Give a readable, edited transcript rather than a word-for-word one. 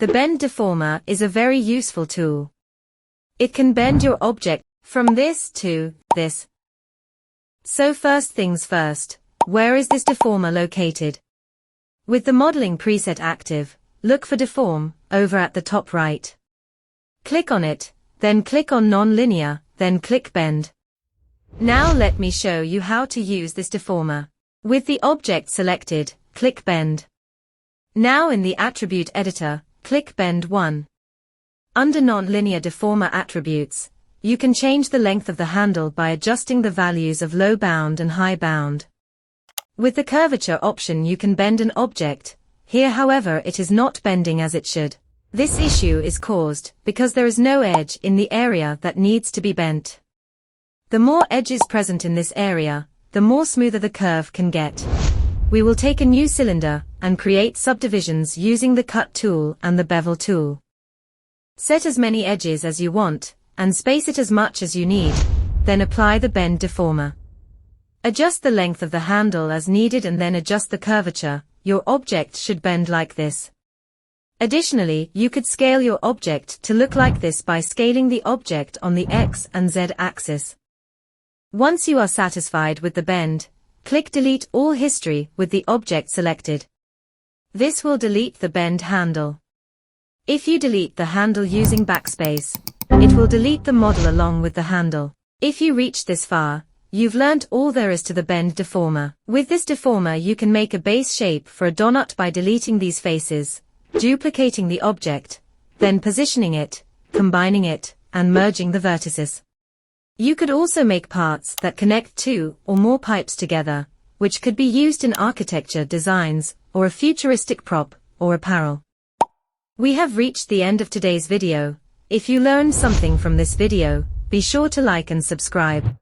The Bend Deformer is a very useful tool. It can bend your object from this to this. So first things first, where is this deformer located? With the modeling preset active, look for Deform over at the top right. Click on it, then click on Non-Linear, then click Bend. Now let me show you how to use this deformer. With the object selected, click Bend. Now in the Attribute Editor, click Bend 1. Under Non-Linear Deformer Attributes, you can change the length of the handle by adjusting the values of low bound and high bound. With the Curvature option you can bend an object. Here however it is not bending as it should. This issue is caused because there is no edge in the area that needs to be bent. The more edges present in this area, the more smoother the curve can get. We will take a new cylinder and create subdivisions using the Cut tool and the Bevel tool. Set as many edges as you want, and space it as much as you need, then apply the Bend Deformer. Adjust the length of the handle as needed and then adjust the curvature. Your object should bend like this. Additionally, you could scale your object to look like this by scaling the object on the X and Z axis. Once you are satisfied with the bend, click Delete All History with the object selected. This will delete the bend handle. If you delete the handle using backspace, it will delete the model along with the handle. If you reached this far, you've learnt all there is to the Bend Deformer. With this deformer you can make a base shape for a donut by deleting these faces, duplicating the object, then positioning it, combining it, and merging the vertices. You could also make parts that connect two or more pipes together, which could be used in architecture designs, or a futuristic prop, or apparel. We have reached the end of today's video. If you learned something from this video, be sure to like and subscribe.